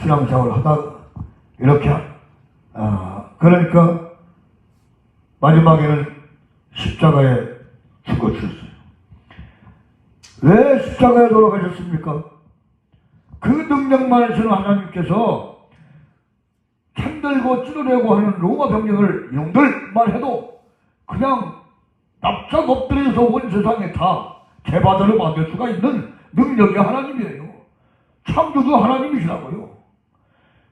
신앙생활을 하다가 이렇게 그러니까 마지막에는 십자가에 죽어주셨어요. 왜 십자가에 돌아가셨습니까? 그 능력만 하시는 하나님께서 창들고 찌르려고 하는 로마 병력을 이놈들만 해도 그냥 납작 엎드려서 온 세상에 다 제바다를 만들 수가 있는 능력이 하나님이에요. 창조주 하나님이시라고요.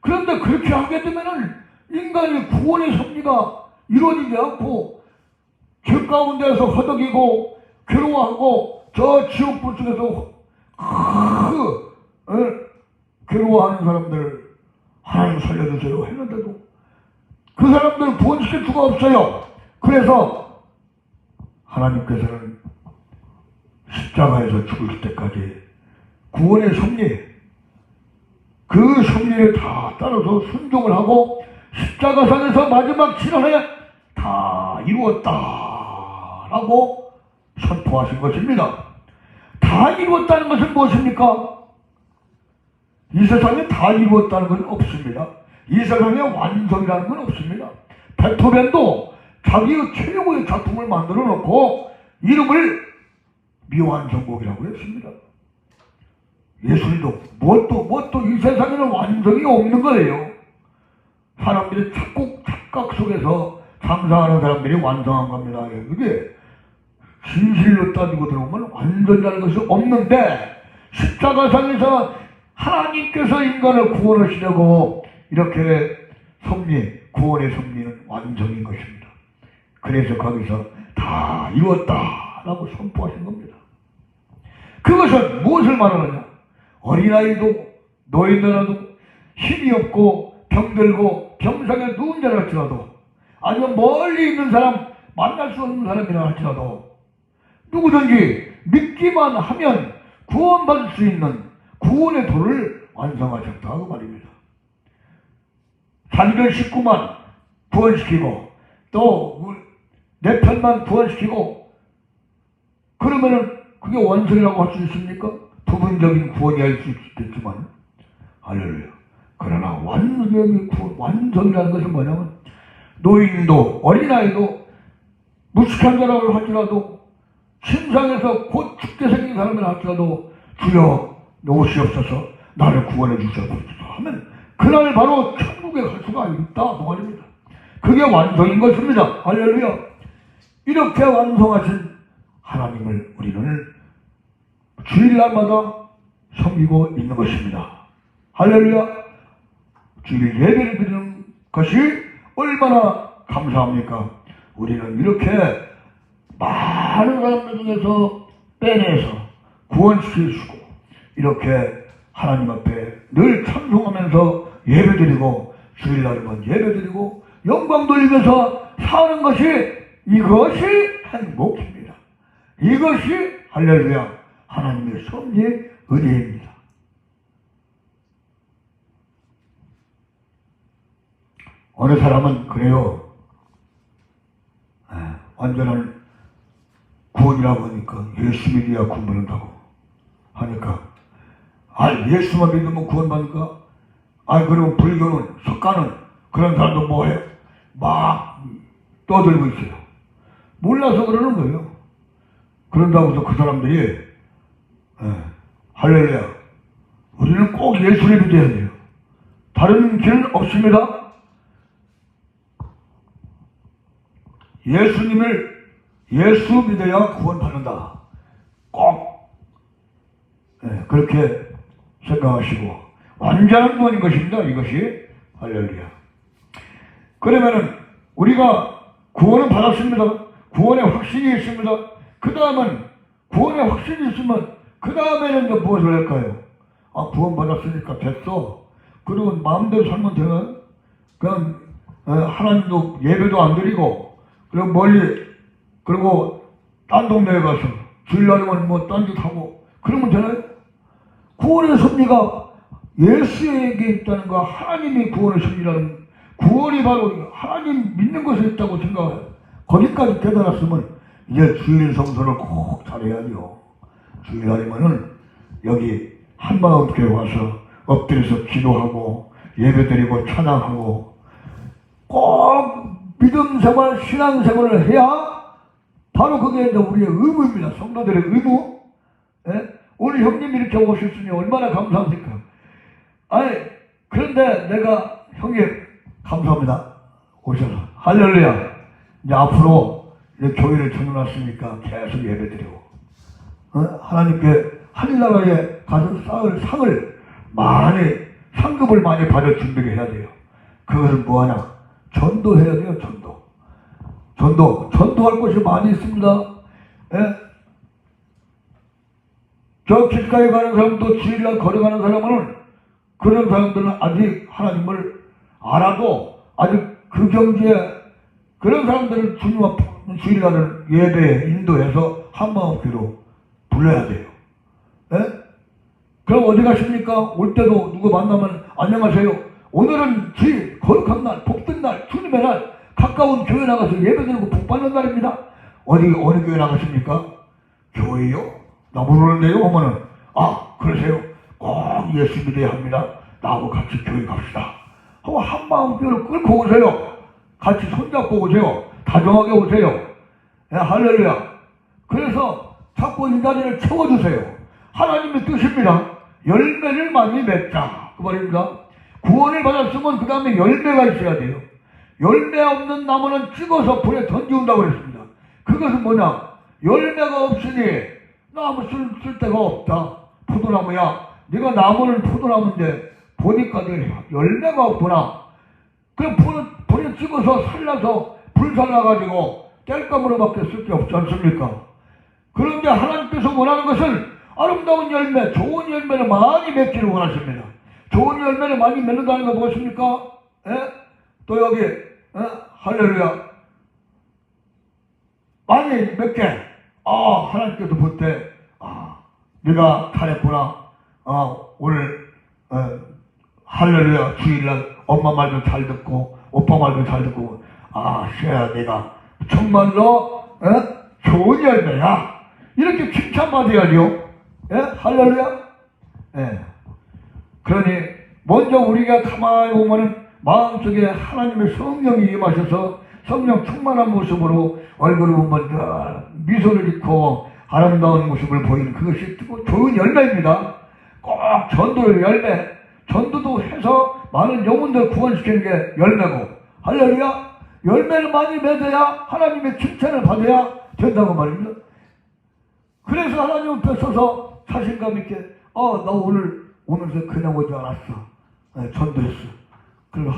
그런데 그렇게 하게 되면은 인간의 구원의 섭리가 이루어지지 않고 죄 가운데서 허덕이고 괴로워하고 저 지옥불 속에서 괴로워하는 사람들 하나님 살려주세요 했는데도 그 사람들 구원시킬 수가 없어요. 그래서 하나님께서는 십자가에서 죽을 때까지 구원의 섭리, 그 섭리를 다 따라서 순종을 하고 십자가상에서 마지막 진언에 다 이루었다라고 선포하신 것입니다. 다 이루었다는 것은 무엇입니까? 이 세상에 다 이루었다는 것은 없습니다. 이 세상에 완성이라는 건 없습니다. 베토벤도 자기의 최고의 작품을 만들어 놓고 이름을 미완성곡이라고 했습니다. 예술도 뭣도 이 세상에는 완성이 없는 거예요. 사람들이 착각 속에서 상상하는 사람들이 완성한 겁니다. 그게 진실로 따지고 들어보면 완전이라는 것이 없는데 십자가상에서 하나님께서 인간을 구원하시려고 이렇게 구원의 섭리는 완성인 것입니다. 그래서 거기서 다 이루었다라고 선포하신 겁니다. 그것은 무엇을 말하느냐? 어린아이도 노인들라도 힘이 없고 병들고 병상에 누운 자라 할지라도 아니면 멀리 있는 사람 만날 수 없는 사람이라 할지라도 누구든지 믿기만 하면 구원받을 수 있는 구원의 도를 완성하셨다고 말입니다. 자기들 식구만 구원시키고 또 내 편만 구원시키고 그러면은 그게 완성이라고 할 수 있습니까? 부분적인 구원이 할 수 있겠지만 할렐루야. 그러나 완성이라는 것은 뭐냐면 노인도 어린아이도 무식한 사람을 할지라도 침상에서 곧 죽게 생긴 사람을 할지라도 주여 오시옵소서 나를 구원해 주시옵소서 하면 그날 바로 천국에 갈 수가 있다 그 말입니다. 그게 완성인 것입니다. 할렐루야. 이렇게 완성하신 하나님을 우리는 주일날마다 섬기고 있는 것입니다. 할렐루야. 주일 예배를 드리는 것이 얼마나 감사합니까? 우리는 이렇게 많은 사람들 중에서 빼내서 구원시키시고 이렇게 하나님 앞에 늘 찬송하면서 예배드리고 주일날이면 예배드리고 영광 돌리면서 사는 것이 이것이 행복입니다. 이것이 할렐루야 하나님의 섭리의 은혜입니다. 어느 사람은 그래요. 완전한 구원이라고 하니까 예수 믿어야 구원받는다고 하니까 예수만 믿으면 구원받을까? 그러면 불교는 석가는 그런 사람도 뭐해요? 막 떠들고 있어요. 몰라서 그러는 거예요. 그런다고 해서 그 사람들이 할렐루야 우리는 꼭 예수를 믿어야 돼요. 다른 길은 없습니다. 예수 믿어야 구원받는다. 꼭 그렇게 생각하시고 완전한 구원인 것입니다. 이것이 할렐루야. 그러면은 우리가 구원은 받았습니다. 구원의 확신이 있습니다. 그 다음은 구원의 확신이 있으면 그 다음에는 이제 무엇을 할까요? 구원 받았으니까 됐어. 그리고 마음대로 살면 되나? 그냥 하나님도 예배도 안 드리고 그리고 멀리 그리고 딴 동네에 가서 주일날이면 뭐 딴짓하고 그러면 되나요? 구원의 섭리가 예수에게 있다는 거 하나님이 구원의 섭리라는 구원이 바로 하나님 믿는 것에 있다고 생각해요. 거기까지 깨달았으면 이제 주일 성수를 꼭 잘해야죠. 주일날이면은 여기 한마음교회 와서 엎드려서 기도하고 예배드리고 찬양하고 꼭 믿음 생활, 신앙 생활을 해야 바로 그게 이제 우리의 의무입니다. 성도들의 의무. 예? 오늘 형님이 이렇게 오셨으니 얼마나 감사합니까? 아니, 그런데 내가 형님 감사합니다. 오셔서 할렐루야. 이제 앞으로 이제 교회를 정해놨으니까 계속 예배드리고 하나님께 하늘나라에 가서 쌓을 상을 많이 상급을 많이 받을 준비를 해야 돼요. 그것은 뭐하냐? 전도해야 돼요. 전도할 곳이 많이 있습니다. 예? 저 길가에 가는 사람도 주일날 걸어가는 사람은 그런 사람들은 아직 하나님을 알아도 아직 그 경지에 그런 사람들을 주님 앞 주일날은 예배에 인도해서 한마음 귀로 불러야 돼요. 예? 그럼 어디 가십니까? 올 때도 누구 만나면 안녕하세요. 오늘은 주일, 거룩한 날, 복된 날, 주님의 날, 가까운 교회 나가서 예배드리고 복받는 날입니다. 어느 교회 나가십니까? 교회요? 나 모르는데요? 하면은 그러세요? 꼭 예수 믿어야 합니다. 나하고 같이 교회 갑시다. 하고 한마음 교회를 끌고 오세요. 같이 손잡고 오세요. 다정하게 오세요. 예, 할렐루야. 그래서 자꾸 이 자리를 채워주세요. 하나님의 뜻입니다. 열매를 많이 맺자. 그 말입니다. 구원을 받았으면 그 다음에 열매가 있어야 돼요. 열매 없는 나무는 찍어서 불에 던지운다고 그랬습니다. 그것은 뭐냐? 열매가 없으니 나무 쓸 데가 없다. 포도나무야. 네가 나무는 포도나무인데 보니까 열매가 없구나. 그럼 불에 찍어서 살라서 불살라가지고 땔감으로밖에 쓸 게 없지 않습니까? 그런데 하나님께서 원하는 것은 아름다운 열매, 좋은 열매를 많이 맺기를 원하십니다. 좋은 열매를 많이 맺는다는 거 무엇입니까? 예? 또 여기 할렐루야. 많이 맺게. 하나님께서 볼 때 네가 잘했구나. 오늘 할렐루야 주일날 엄마 말도 잘 듣고 오빠 말도 잘 듣고 쉐야 내가 정말로 좋은 열매야. 이렇게 칭찬받아야죠. 예? 할렐루야. 예. 그러니 먼저 우리가 가만히 보면은 마음속에 하나님의 성령이 임하셔서 성령 충만한 모습으로 얼굴을 보면 미소를 짓고 아름다운 모습을 보이는 그것이 좋은 열매입니다. 꼭 전도의 열매. 전도도 해서 많은 영혼들 구원시키는 게 열매고. 할렐루야. 열매를 많이 맺어야 하나님의 칭찬을 받아야 된다고 말입니다. 그래서 하나님 앞에 서서 자신감 있게 나 오늘 그냥 오지 않았어. 전도했어. 그리고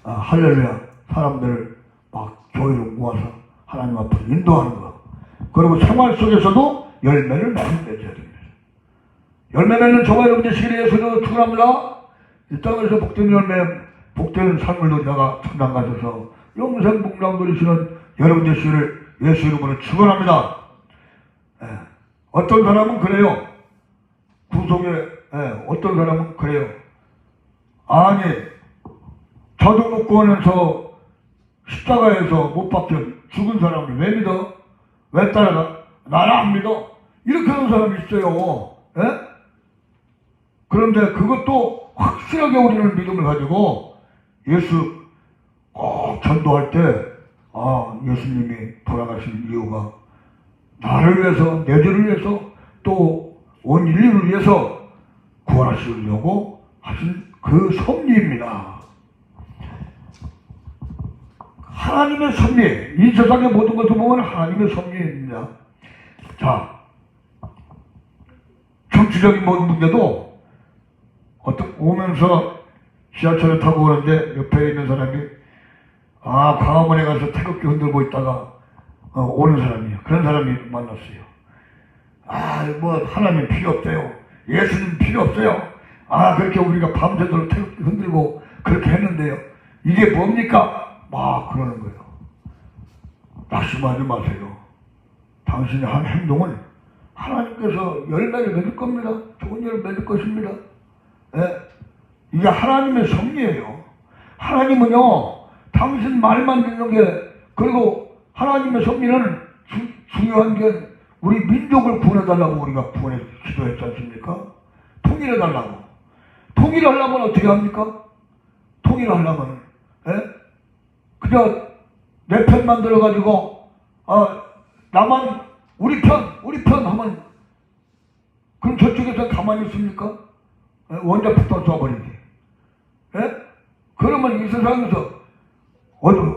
할렐루야. 사람들을 막 교회로 모아서 하나님 앞으로 인도하는 거. 그리고 생활 속에서도 열매를 많이 맺어야 됩니다. 열매 맺는 저와 여러분 되시기를 예수로 축원합니다. 이 땅에서 복된 열매, 복된 삶을 누리다가 천당 가셔서 영생 복락 누리시는 여러분 되시기를 예수 이름으로 축원합니다. 어떤 사람은 그래요. 구속에 어떤 사람은 그래요. 아니 자동목권에서 십자가에서 못 박혀 죽은 사람을 왜 믿어? 왜 따라가? 나는 안 믿어. 이렇게 하는 사람이 있어요. 그런데 그것도 확실하게 우리는 믿음을 가지고 예수 꼭 전도할 때 예수님이 돌아가신 이유가 나를 위해서, 내 죄를 위해서, 또 온 인류를 위해서 구원하시려고 하신 그 섭리입니다. 하나님의 섭리. 이 세상의 모든 것을 보면 하나님의 섭리입니다. 자, 정치적인 모든 문제도 오면서 지하철을 타고 오는데 옆에 있는 사람이 광화문에 가서 태극기 흔들고 있다가 오는 사람이에요. 그런 사람이 만났어요. 하나님 필요 없대요. 예수님 필요 없어요. 그렇게 우리가 밤새도록 태극기 흔들고 그렇게 했는데요. 이게 뭡니까? 막 그러는 거예요. 낙심하지 마세요. 당신의 한 행동은 하나님께서 열매를 맺을 겁니다. 좋은 열매를 맺을 것입니다. 이게 하나님의 섭리예요. 하나님은요, 당신 말만 듣는 게, 그리고 하나님의 섭리는 중요한 게 우리 민족을 구원해달라고 우리가 기도했지 않습니까? 통일해달라고. 통일을 하려면 어떻게 합니까? 통일을 하려면 그냥 내 편 만들어가지고 나만 우리 편 하면 그럼 저쪽에서 가만히 있습니까? 원자폭탄 쏴버리지. 그러면 이 세상에서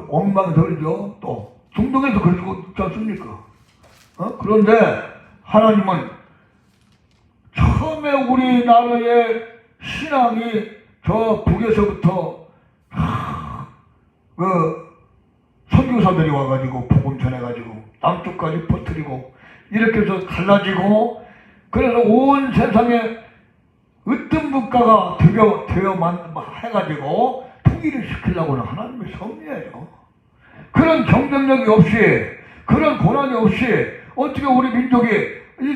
엉망이 들죠. 또 중동에서 그러고 있지 않습니까? 그런데 하나님은 처음에 우리나라의 신앙이 저 북에서부터 선교사들이 와가지고 복음 전해가지고 남쪽까지 퍼뜨리고 이렇게 해서 갈라지고, 그래서 온 세상에 으뜸 국가가 해가지고 통일을 시키려고는 하나님의 섭리예요. 그런 경쟁력이 없이, 그런 고난이 없이 어떻게 우리 민족이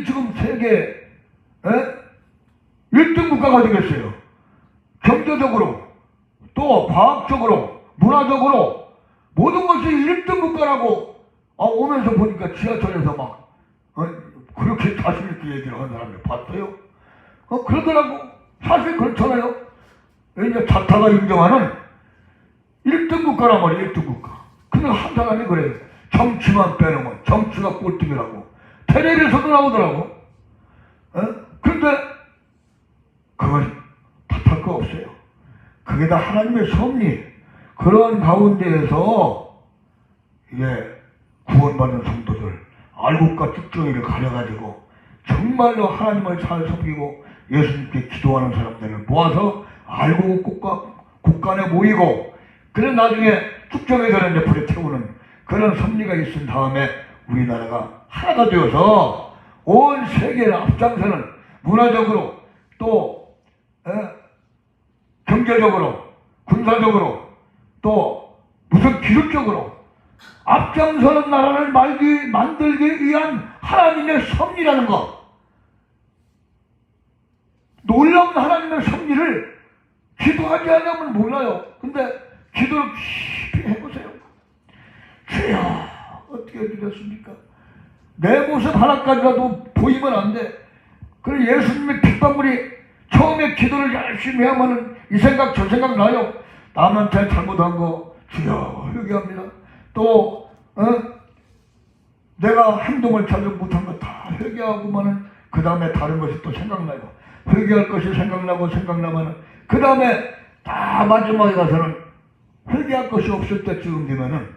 지금 세계 1등 국가가 되겠어요? 경제적으로, 또 과학적으로, 문화적으로 모든 것이 1등 국가라고 오면서 보니까 지하철에서 막 그렇게 자신있게 얘기를 하는 사람을 봤어요. 그러더라고. 사실 그렇잖아요. 이제 자타가 인정하는 1등 국가란 말이에요. 1등 국가. 근데 한 사람이 그래요. 정치만 빼놓으면 정치가 꼴등이라고 텔레비에서도 나오더라고. 그런데 그건 탓할 거 없어요. 그게 다 하나님의 섭리. 그런 가운데에서 이게 구원받은 성도들 알곡과 쭉정이를 가려가지고 정말로 하나님을 잘 섬기고 예수님께 기도하는 사람들을 모아서 알고 곳간에 모이고, 그래 나중에 쭉정이들은 이제 불에 태우는 그런 섭리가 있은 다음에 우리나라가 하나가 되어서 온 세계를 앞장서는, 문화적으로 또 경제적으로, 군사적으로, 또 무슨 기술적으로 앞장서는 나라를 만들기 위한 하나님의 섭리라는 것. 놀라운 하나님의 섭리를 기도하지 않으면 몰라요. 근데 기도를 깊이 해보세요. 주여 어떻게 해드렸습니까? 내 모습 하나까지라도 보이면 안 돼. 그래 예수님의 핏방울이 처음에 기도를 열심히 하면은 이 생각 저 생각 나요. 남한테 잘못한 거 주여 회개합니다. 또 내가 행동을 잘 못한 거 다 회개하고만은 그 다음에 다른 것이 또 생각나요. 회개할 것이 생각나면은 그 다음에 다 마지막에 가서는 회개할 것이 없을 때쯤 되면은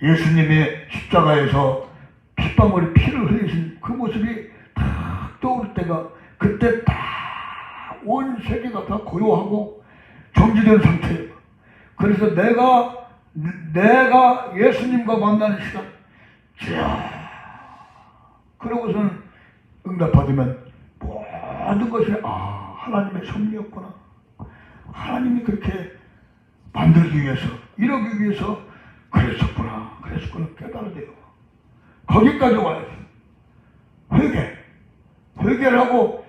예수님의 십자가에서 핏방울이 피를 흘리신 그 모습이 딱 떠오를 때가, 그때 딱 온 세계가 다 고요하고 정지된 상태예요. 그래서 내가 예수님과 만나는 시간, 그러고서는 응답받으면 모든 것이 하나님의 섭리였구나. 하나님이 그렇게 만들기 위해서, 이러기 위해서 그랬었구나 깨달아야 돼요. 거기까지 와야지. 회개를 하고,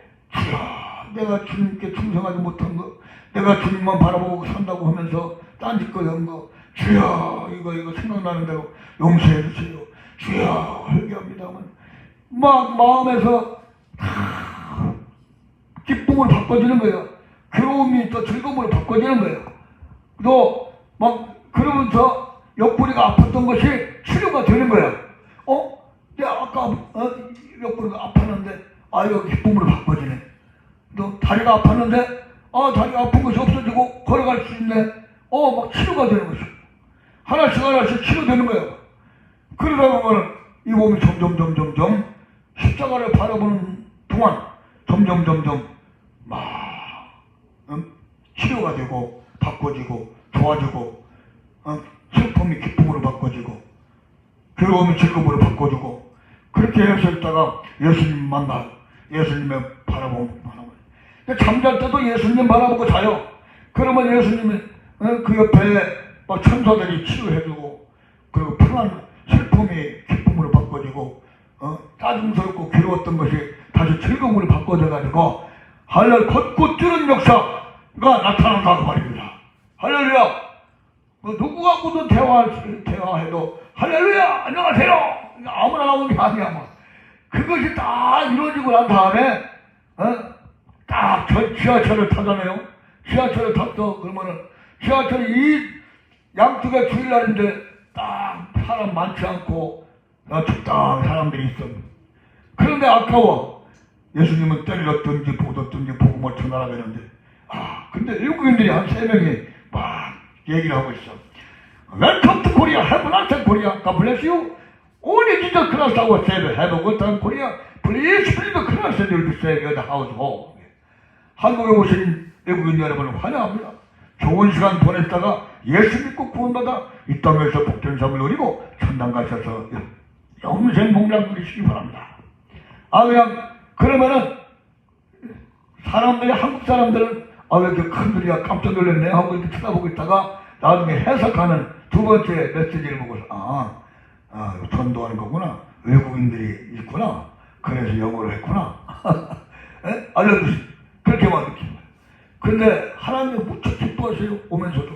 내가 주님께 충성하지 못한 거, 내가 주님만 바라보고 산다고 하면서 딴짓거리 한 거, 주여 이거 생각나는 대로 용서해 주세요. 주여 회개합니다만 막 마음에서 기쁨으로 바꿔지는 거예요. 괴로움이 또 즐거움으로 바꿔지는 거예요. 또 막 그러면서 옆구리가 아팠던 것이 치료가 되는 거예요. 내가 아까 옆구리가 아팠는데 여기 기쁨으로 바꿔지네. 또 다리가 아팠는데 다리가 아픈 것이 없어지고 걸어갈 수 있네. 막 치료가 되는 것이고 하나씩 치료되는 거예요. 그러다 보면 이 몸이 점점 십자가를 바라보는 동안 점점 막 치료가 되고 바꿔지고 좋아지고, 슬픔이 기쁨으로 바꿔지고 괴로움이 즐거움으로 바꿔지고, 그렇게 해서 있다가 예수님 만나 예수님의 바라보면 잠잘 때도 예수님 바라보고 자요. 그러면 예수님이 그 옆에 막 천사들이 치유해주고, 그리고 편한 슬픔이 기쁨으로 바꿔지고, 짜증스럽고 괴로웠던 것이 다시 즐거움으로 바꿔져가지고 걷고 뛰는 역사가 나타난다고 말입니다. 할렐루야. 누구하고도 대화해도 할렐루야 안녕하세요 아무나 나오는 게 아니야. 그것이 다 이루어지고 난 다음에 딱 저 지하철을 타잖아요. 지하철을 탔어. 그러면은 지하철이 이 양쪽에 주일날인데 딱 사람 많지 않고 적당한 사람들이 있어. 그런데 아까워. 예수님은 때렸든지 보뒀든지 복음을 전하라고 했는데 근데 외국인들이 한 3명이 막 얘기를 하고 있어. Welcome to Korea. Have a nice time, Korea. God bless you. Only Jesus Christ our Savior. Have a good time, Korea. Please bring the Christ and you'll be saved in the household. 한국에 오신 외국인 여러분을 환영합니다. 좋은 시간 보냈다가 예수 믿고 구원받아 이 땅에서 복된 삶을 누리고 천당 가셔서 영생 복락 누리시기 바랍니다. 그냥 그러면은 사람들이 한국 사람들은 왜 이렇게 큰소리야 깜짝 놀랐네 하고 이렇게 쳐다보고 있다가 나중에 해석하는 두 번째 메시지를 보고서 전도하는 거구나. 외국인들이 있구나. 그래서 영어를 했구나. 알려주시 그렇게만 느낀 거예요. 근데 하나님이 무척 기뻐하세요. 오면서도.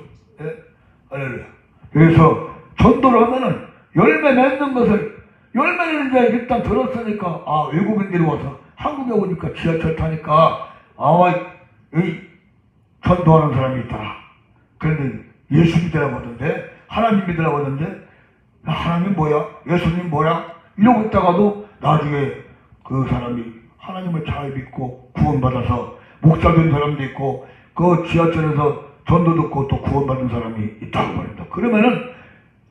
할렐루야. 그래서 전도를 하면은 열매 맺는 것을 열매를 이제 일단 들었으니까 외국인들이 와서 한국에 오니까 지하철 타니까 이 전도하는 사람이 있더라. 그런데 예수 믿으라고 하던데 하나님 믿으라고 하던데 하나님 뭐야? 예수님 뭐야? 이러고 있다가도 나중에 그 사람이 하나님을 잘 믿고 구원받아서 목사 된 사람도 있고 그 지하철에서 전도 듣고 또 구원받은 사람이 있다고 말입니다. 그러면은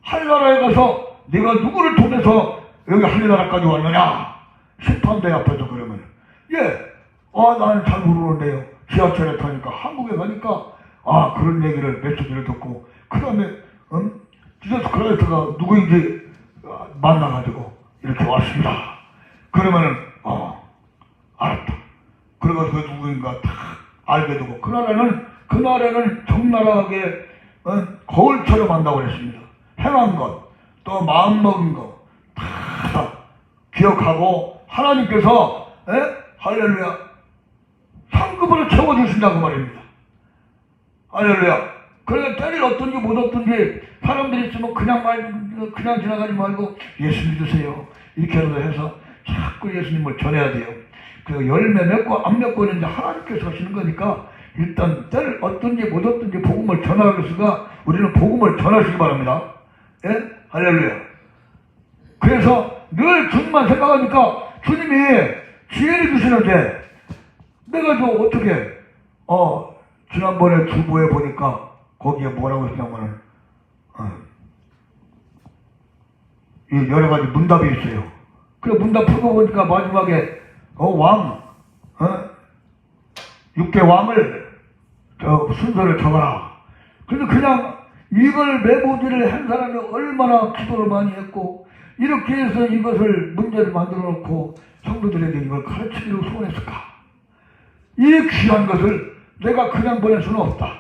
하늘나라에 가서 네가 누구를 통해서 여기 하늘나라까지 왔느냐? 심판대 앞에서 그러면 나는 잘 모르는데요. 지하철에 타니까 한국에 가니까 그런 얘기를 메시지를 듣고 그 다음에 지저스 크라이스트가 누구인지 만나가지고 이렇게 왔습니다. 그러면은 알았다. 그래가지고 그 누구인가 다 알게 되고 그날에는 적나라하게 거울처럼 한다고 그랬습니다. 행한 것, 또 마음먹은 것 다 기억하고 하나님께서 할렐루야 상급으로 채워주신다고 말입니다. 할렐루야. 그래 때를 얻든지 못 얻든지 사람들이 있으면 그냥 지나가지 말고 예수 믿으세요 이렇게 해서 자꾸 예수님을 전해야 돼요. 그 열매 맺고 안 맺고 있는데 하나님께서 하시는 거니까 일단 때를 얻든지 못 얻든지 복음을 전하는 것이가 우리는 복음을 전하시기 바랍니다. 할렐루야. 그래서 늘 주님만 생각하니까 주님이 지혜를 주시는데 내가 저 어떻게 지난번에 주보에 보니까 거기에 뭐라고 했냐면은 여러 가지 문답이 있어요. 그래 문답 풀고 보니까 마지막에 6대 왕을 순서를 적어라. 그래서 그냥 이걸 메모지를 한 사람이 얼마나 기도를 많이 했고 이렇게 해서 이것을 문제를 만들어 놓고 성도들에게 이걸 가르치기로 소원했을까? 이 귀한 것을 내가 그냥 보낼 수는 없다.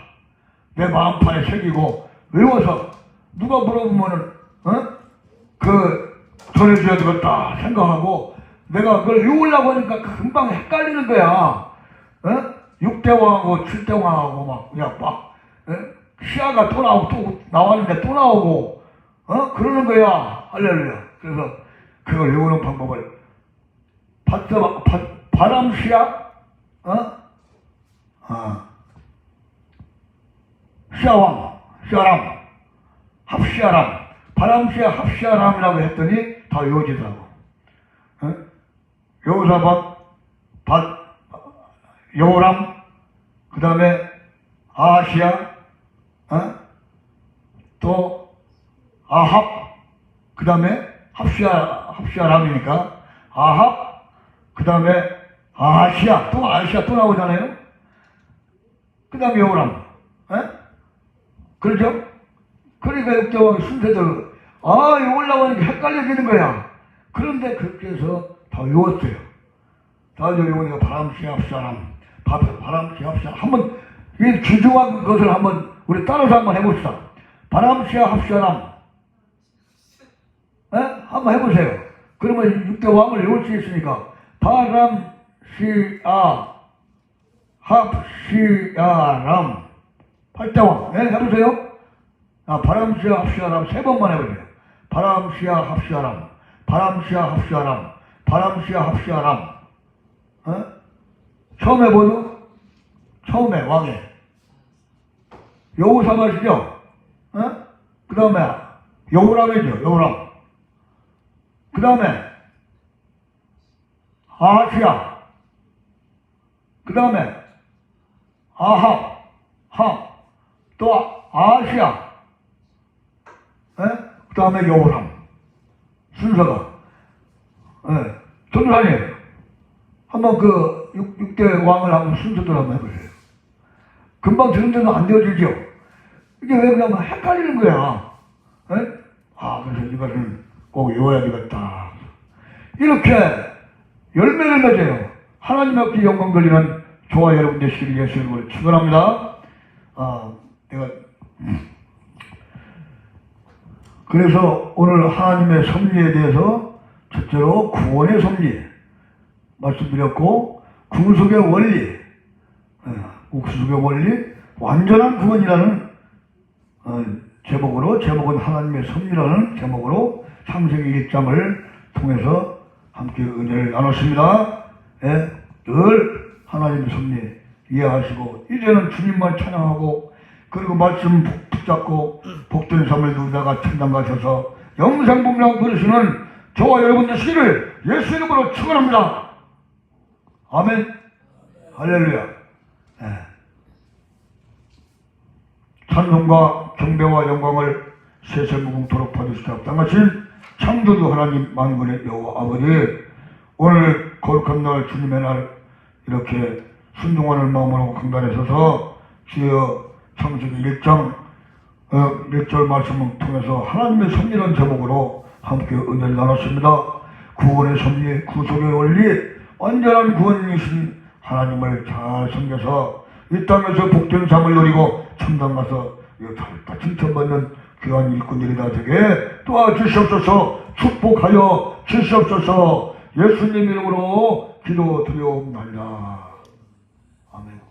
내 마음판에 새기고 외워서 누가 물어보면은 전해줘야 되겠다 생각하고 내가 그걸 외우려고 하니까 금방 헷갈리는 거야. 6대왕하고 7대왕하고 시야가 또 나오고 또 나왔는데 또 나오고 그러는 거야. 할렐루야. 그래서 그걸 외우는 방법을 바람시야 시아람 합시아람 바람시야 합시아람이라고 했더니 다 외워지더라고. 여호사밧 여호람 그 다음에 아하시야 또 아합 그 다음에 합시아람이니까 아합 그 다음에 아하시야 또 아하시야 또 나오잖아요. 그 다음에 여호람 그렇죠? 그러니까 역대왕 순서대로 이거 올라오니까 헷갈려지는 거야. 그런데 그렇게 해서 다 외웠어요. 다 외우니까 바람시야 합시아람 바람시야 합시아람 한번 이 귀중한 것을 한번 우리 따라서 한번 해봅시다. 바람시야 합시아람 한번 해보세요. 그러면 6대 왕을 외울 수 있으니까 바람시야 합시아람 8대왕 해보세요. 바람시야 합시아람 3번만 해보세요. 바람시야 합시아람 바람시야 합시아람 바람시야 합시아람 처음 해보죠? 처음에 왕에 여호사밧이죠. 그 다음에 여호람이죠. 여호람. 그 다음에 아하시야. 그 다음에 아합. 또 아하시야. 그 다음에 여호람. 순서가. 전도사님, 한번 그 6대 왕을 한번 순서대로 한번 해보세요. 금방 들은 데는 안 되어지죠? 이게 왜 그냥 헷갈리는 거야? 그래서 이것은 꼭 외워야 되겠다. 이렇게 열매를 맺어요. 하나님 앞에 영광 돌리는 저와 여러분 되시기를 예수 이름으로 축원합니다. 내가 그래서 오늘 하나님의 섭리에 대해서 첫째로 구원의 섭리 말씀드렸고, 구속의 원리, 구속의 원리, 완전한 구원이라는 제목은 하나님의 섭리라는 제목으로 창세기 1장을 통해서 함께 은혜를 나눴습니다. 늘 하나님의 섭리 이해하시고, 이제는 주님만 찬양하고, 그리고 말씀 붙잡고 복된 삶을 누리다가 천당 가셔서 영생복락 누리시는 저와 여러분 되시기를 예수 이름으로 축원합니다. 아멘. 할렐루야. 찬송과 경배와 영광을 세세무궁토록 받으시기 합당하신 창조주 하나님 만군의 여호와 아버지, 오늘 거룩한 날 주님의 날 이렇게 순종하는 마음으로 강단에 서서 주여 창세기 1장 1절 말씀을 통해서 하나님의 섭리라는 제목으로 함께 은혜를 나눴습니다. 구원의 섭리, 구속의 원리, 완전한 구원이신 하나님을 잘 섬겨서 이 땅에서 복된 삶을 누리고 천당 가서 다 칭찬받는 귀한 일꾼들이 다 되게 도와주시옵소서. 축복하여 주시옵소서. 예수님 이름으로 기도드리옵나이다. 아멘.